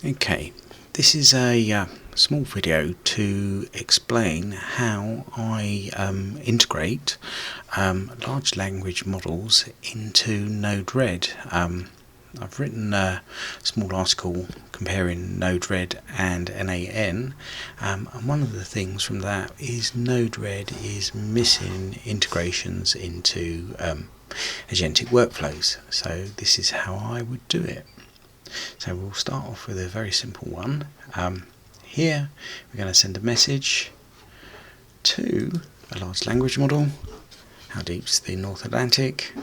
Okay, this is a small video to explain how I integrate large language models into Node-RED. I've written a small article comparing Node-RED and NAN, and one of the things from that is Node-RED is missing integrations into agentic workflows. So this is how I would do it. So we'll start off with a very simple one. Here we're going to send a message to a large language model. How deep's the North Atlantic?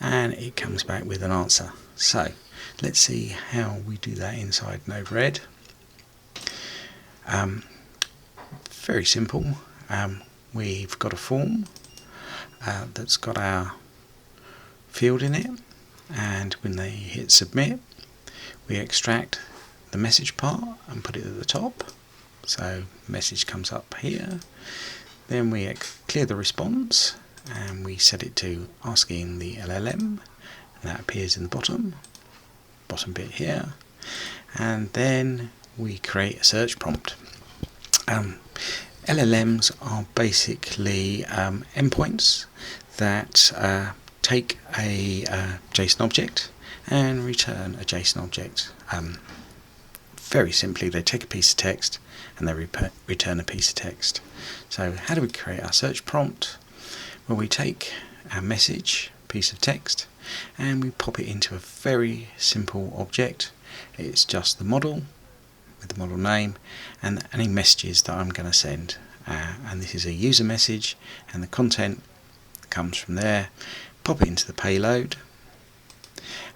And it comes back with an answer. So let's see how we do that inside Node-RED. Very simple. We've got a form that's got our field in it, and when they hit submit, we extract the message part and put it at the top. So message comes up here. Then we clear the response and we set it to asking the LLM, and that appears in the bottom bit here. And then we create a search prompt. LLMs are basically endpoints that take a JSON object and return a JSON object. Very simply, they take a piece of text and they return a piece of text. So how do we create our search prompt? Well, we take our message, piece of text, and we pop it into a very simple object. It's just the model with the model name and any messages that I'm going to send. And this is a user message, and the content comes from there. Pop it into the payload,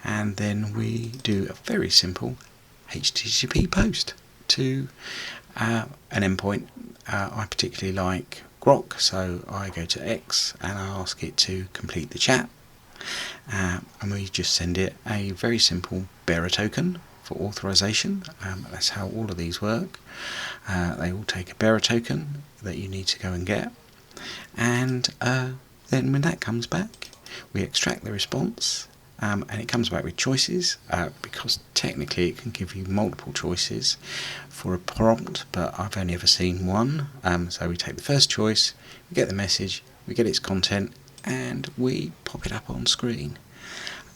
and then we do a very simple HTTP post to an endpoint. I particularly like Grok, so I go to X and I ask it to complete the chat, and we just send it a very simple bearer token for authorization. That's how all of these work. They all take a bearer token that you need to go and get, and then when that comes back, we extract the response, and it comes back with choices, because technically it can give you multiple choices for a prompt, but I've only ever seen one. So we take the first choice, we get the message, we get its content, and we pop it up on screen.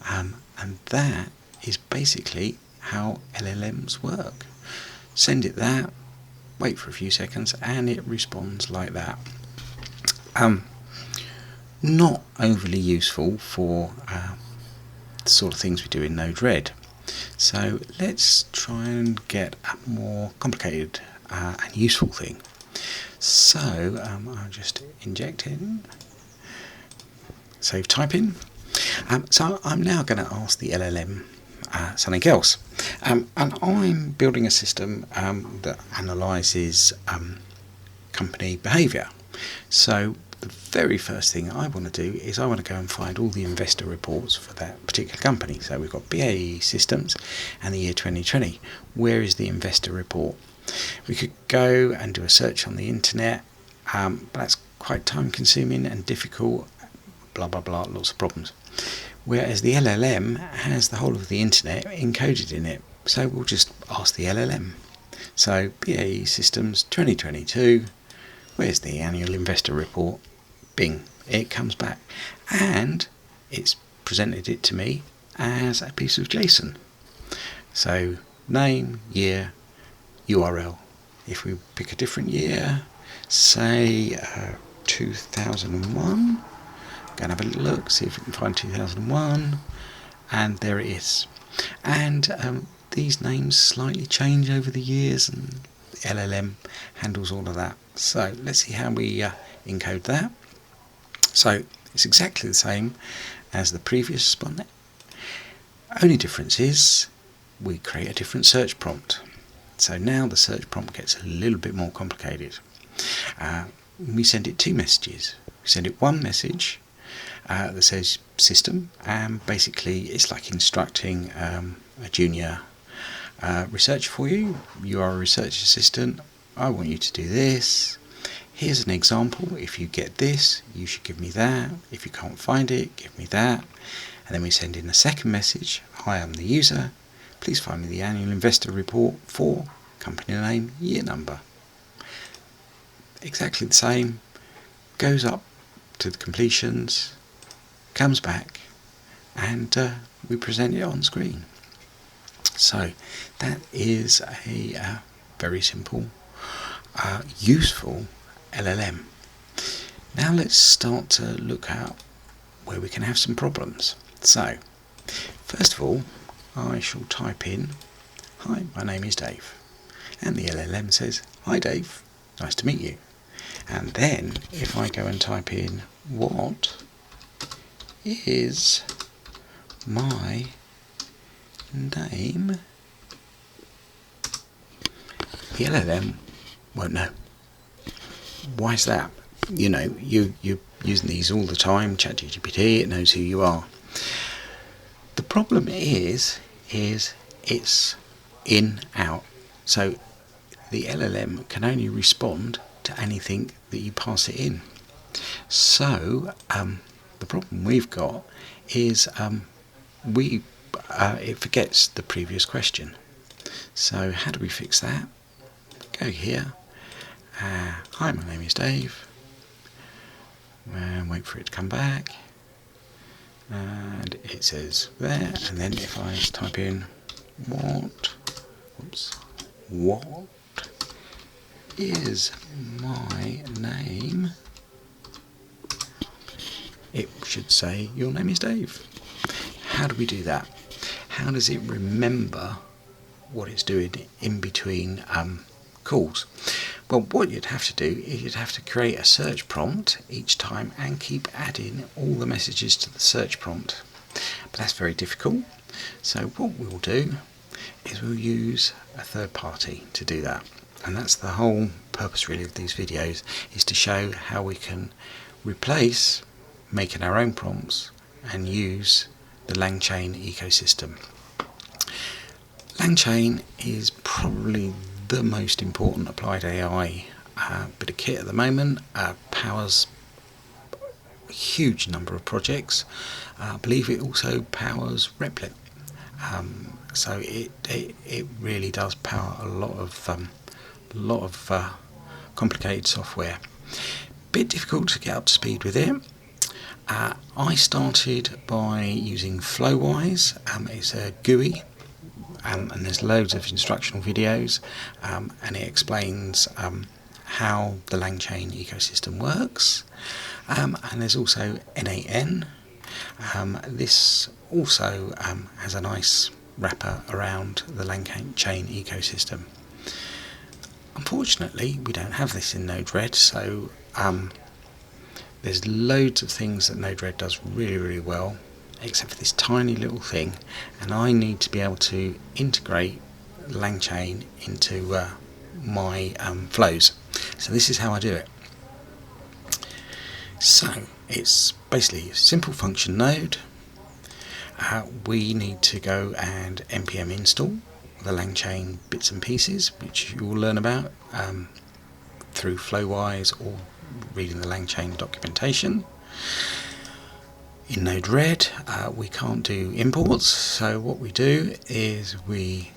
And that is basically how LLMs work. Send it that, wait for a few seconds, and it responds like that. Not overly useful for the sort of things we do in Node-RED. So let's try and get a more complicated and useful thing. So I'll just inject in, save typing. So I'm now going to ask the LLM something else. And I'm building a system that analyses company behaviour. So the very first thing I want to do is I want to go and find all the investor reports for that particular company. So we've got BAE Systems and the year 2020. Where is the investor report? We could go and do a search on the internet, but that's quite time consuming and difficult, blah blah blah, lots of problems. Whereas the LLM has the whole of the internet encoded in it. So we'll just ask the LLM. So BAE Systems 2022, where's the annual investor report? Bing, it comes back, and it's presented it to me as a piece of JSON. So name, year, URL. If we pick a different year, say 2001, go and have a look, see if we can find 2001, and there it is. And these names slightly change over the years, and the LLM handles all of that. So let's see how we encode that. So it's exactly the same as the previous one. Only difference is we create a different search prompt. So now the search prompt gets a little bit more complicated. We send it two messages. We send it one message that says system, and basically it's like instructing a junior researcher for you. You are a research assistant. I want you to do this. Here's an example. If you get this, you should give me that. If you can't find it, give me that. And then we send in a second message. Hi, I'm the user. please find me the annual investor report for company name, year number. Exactly the same, goes up to the completions, comes back, and we present it on screen. So that is a very simple, useful LLM. Now let's start to look at where we can have some problems. So first of all, I shall type in, "Hi, my name is Dave," and the LLM says, "Hi Dave, nice to meet you." And then if I go and type in, "What is my name?" the LLM won't know. Why is that? You know, you're using these all the time, ChatGPT, it knows who you are. The problem is it's in, out. So the LLM can only respond to anything that you pass it in. So the problem we've got is it forgets the previous question. So how do we fix that? Go here. "Hi, my name is Dave," and wait for it to come back, and it says there. And then if I type in what is my name, it should say your name is Dave. How do we do that? How does it remember what it's doing in between calls? Well, what you'd have to do is you'd have to create a search prompt each time and keep adding all the messages to the search prompt. But that's very difficult. So what we'll do is we'll use a third party to do that. And that's the whole purpose really of these videos, is to show how we can replace making our own prompts and use the Langchain ecosystem. Langchain is probably the most important applied AI bit of kit at the moment. Powers a huge number of projects. I believe it also powers Replit. So it really does power a lot of complicated software. Bit difficult to get up to speed with it. I started by using Flowise. It's a GUI. And there's loads of instructional videos, and it explains how the Langchain ecosystem works. And there's also N8N. This also has a nice wrapper around the Langchain ecosystem. Unfortunately, we don't have this in Node-RED, so there's loads of things that Node-RED does really, really well, except for this tiny little thing, and I need to be able to integrate Langchain into my flows. So this is how I do it. So it's basically a simple function node. We need to go and npm install the Langchain bits and pieces, which you will learn about through Flowise or reading the Langchain documentation. In Node-RED, we can't do imports, so what we do is we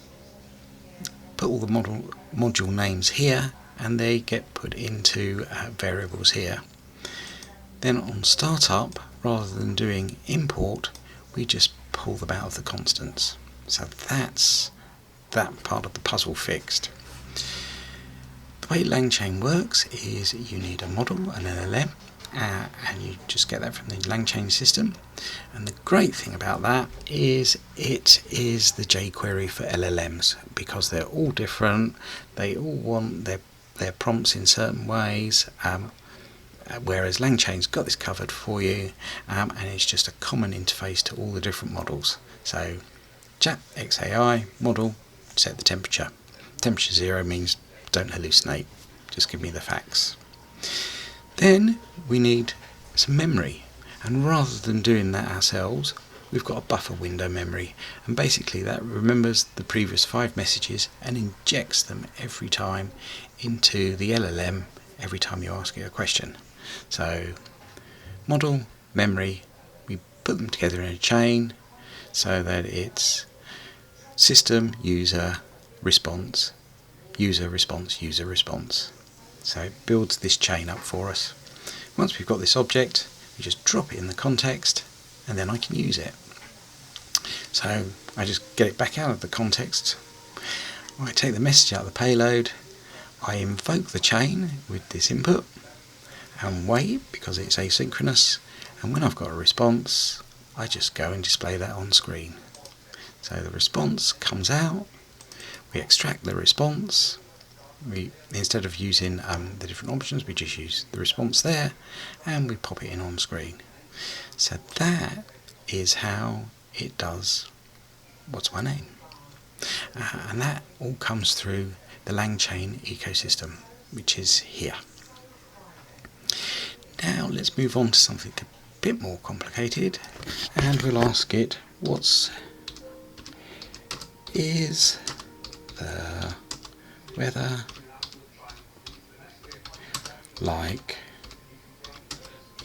put all the module names here, and they get put into variables here. Then on startup, rather than doing import, we just pull them out of the constants. So that's that part of the puzzle fixed. The way Langchain works is you need a model, an LLM, and you just get that from the Langchain system. And the great thing about that is it is the jQuery for LLMs, because they're all different, they all want their prompts in certain ways, whereas Langchain's got this covered for you, and it's just a common interface to all the different models. So chat XAI model, set the temperature. Temperature 0 means don't hallucinate, just give me the facts. Then we need some memory, and rather than doing that ourselves, we've got a buffer window memory, and basically that remembers the previous 5 messages and injects them every time into the LLM every time you ask it a question. So model, memory, we put them together in a chain so that it's system, user, response, user, response, user, response. So it builds this chain up for us. Once we've got this object, we just drop it in the context, and then I can use it. So I just get it back out of the context. I take the message out of the payload. I invoke the chain with this input and wait because it's asynchronous. And when I've got a response, I just go and display that on screen. So the response comes out. We extract the response. Instead of using the different options, we just use the response there, and we pop it in on screen. So that is how it does what's my name. And that all comes through the Langchain ecosystem, which is here. Now let's move on to something a bit more complicated, and we'll ask it, what is the weather like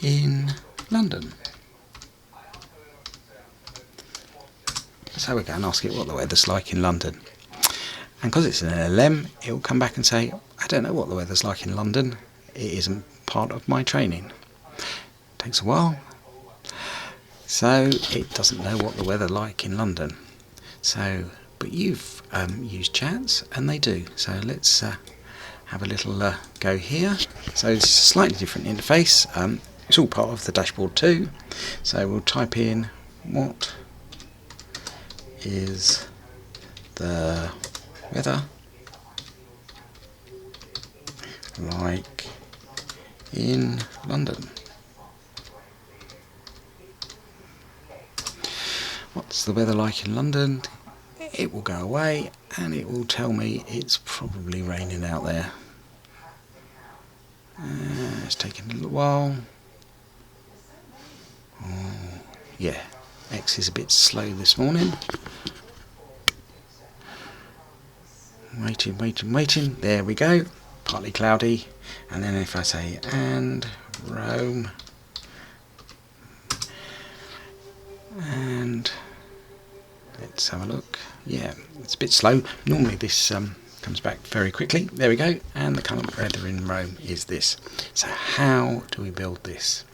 in London? So we're going to ask it what the weather's like in London. And because it's an LLM, it will come back and say, I don't know what the weather's like in London. It isn't part of my training. Takes a while. So it doesn't know what the weather's like in London. So, but you've used chats, and they do. So let's have a little go here. So it's a slightly different interface. It's all part of the dashboard too. So we'll type in, what is the weather like in London? What's the weather like in London? It will go away and it will tell me it's probably raining out there. It's taking a little while. Oh, yeah, X is a bit slow this morning. Waiting. There we go. Partly cloudy. And then if I say, and Rome, and let's have a look. Yeah, it's a bit slow. Normally this comes back very quickly. There we go. And the current weather in Rome is this. So how do we build this?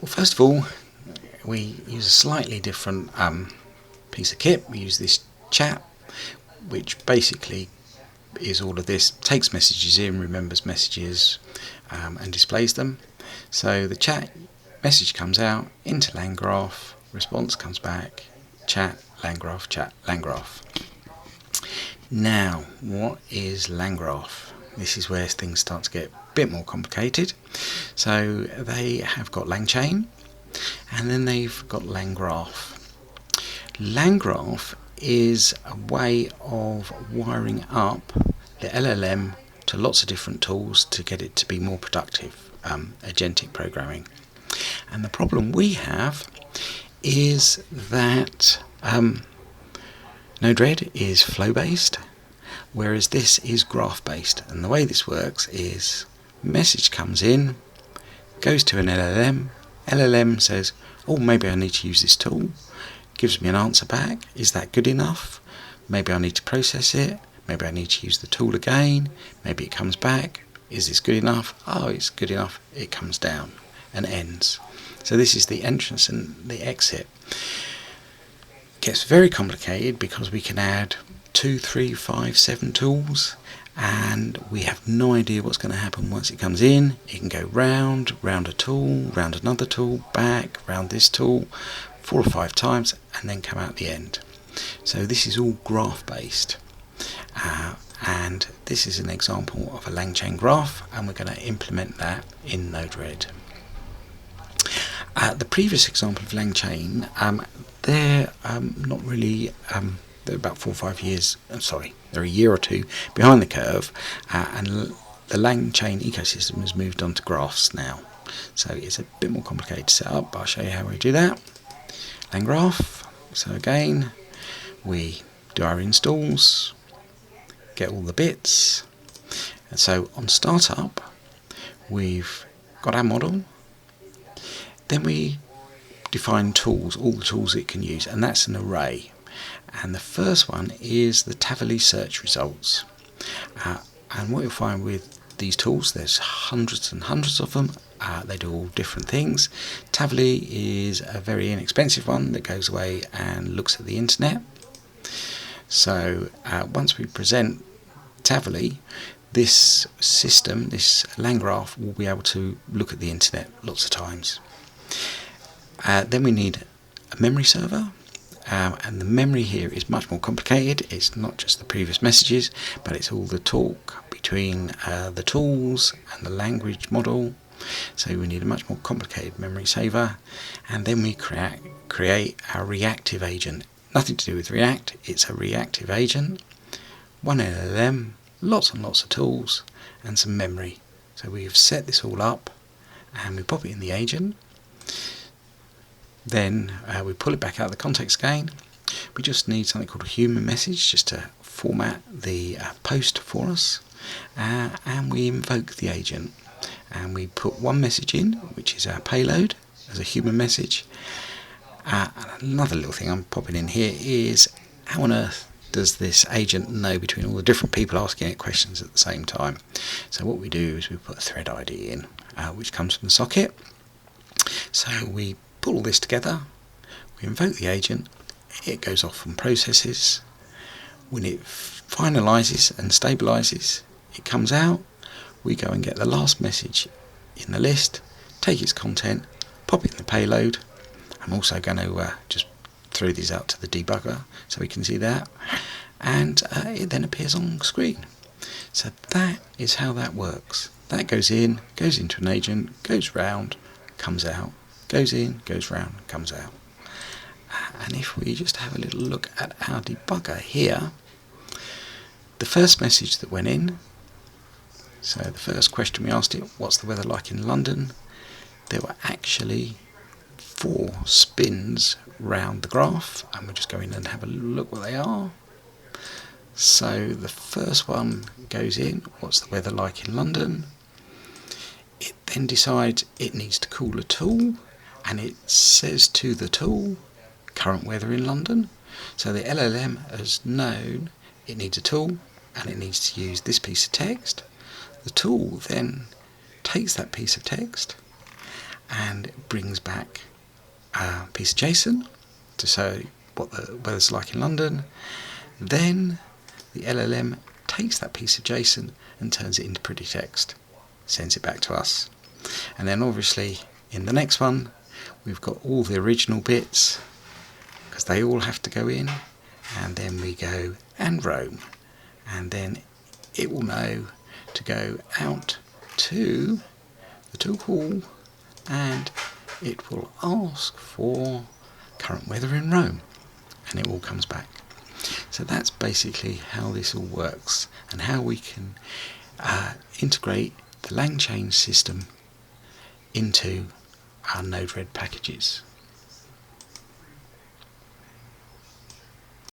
Well, first of all, we use a slightly different piece of kit. We use this chat, which basically is all of this, takes messages in, remembers messages, and displays them. So the chat message comes out into Langgraph, response comes back, chat, Langgraph. Now, what is Langgraph? This is where things start to get a bit more complicated. So they have got Langchain, and then they've got Langgraph. Langgraph is a way of wiring up the LLM to lots of different tools to get it to be more productive, agentic programming. And the problem we have is that Node-RED is flow-based, whereas this is graph-based. And the way this works is message comes in, goes to an LLM says, oh, maybe I need to use this tool, gives me an answer back. Is that good enough? Maybe I need to process it. Maybe I need to use the tool again. Maybe it comes back. Is this good enough? Oh, it's good enough. It comes down and ends. So this is the entrance and the exit. It gets very complicated because we can add 2, 3, 5, 7 tools, and we have no idea what's going to happen once it comes in. It can go round a tool, round another tool, back, round this tool, 4 or 5 times, and then come out the end. So this is all graph based, and this is an example of a Langchain graph, and we're going to implement that in Node-RED. The previous example of Langchain, they're not really, they're about 4 or 5 years, they're a year or two behind the curve, and the Langchain ecosystem has moved on to graphs now. So it's a bit more complicated to set up, but I'll show you how we do that. Langgraph. So again, we do our installs, get all the bits, and so on startup, we've got our model. Then we define tools, all the tools it can use, and that's an array. And the first one is the Tavily search results. And what you'll find with these tools, there's hundreds and hundreds of them. They do all different things. Tavily is a very inexpensive one that goes away and looks at the internet. So once we present Tavily, this system, this Langgraph, will be able to look at the internet lots of times. Then we need a memory server, and the memory here is much more complicated. It's not just the previous messages, but it's all the talk between the tools and the language model. So we need a much more complicated memory saver, and then we create our reactive agent. Nothing to do with React, it's a reactive agent. One LLM, lots and lots of tools, and some memory. So we've set this all up, and we pop it in the agent. Then we pull it back out of the context again. We just need something called a human message just to format the post for us, and we invoke the agent, and we put one message in, which is our payload, as a human message. And another little thing I'm popping in here is, how on earth does this agent know between all the different people asking it questions at the same time? So what we do is we put a thread ID in, which comes from the socket. So we pull all this together, we invoke the agent, it goes off and processes. When it finalizes and stabilizes, it comes out. We go and get the last message in the list, take its content, pop it in the payload. I'm also going to just throw these out to the debugger so we can see that, and it then appears on screen. So that is how that works. That goes in, goes into an agent, goes round, comes out, goes in, goes round, comes out. And if we just have a little look at our debugger here, the first message that went in, so the first question we asked it, what's the weather like in London? There were actually 4 spins round the graph, and we'll just go in and have a look what they are. So the first one goes in, what's the weather like in London? It then decides it needs to call a tool, and it says to the tool, current weather in London. So the LLM has known it needs a tool, and it needs to use this piece of text. The tool then takes that piece of text and brings back a piece of JSON to say what the weather's like in London. Then the LLM takes that piece of JSON and turns it into pretty text, sends it back to us. And then obviously in the next one we've got all the original bits, because they all have to go in, and then we go and roam, and then it will know to go out to the tool call, and it will ask for current weather in Rome, and it all comes back. So that's basically how this all works, and how we can integrate the Langchain system into our Node-RED packages.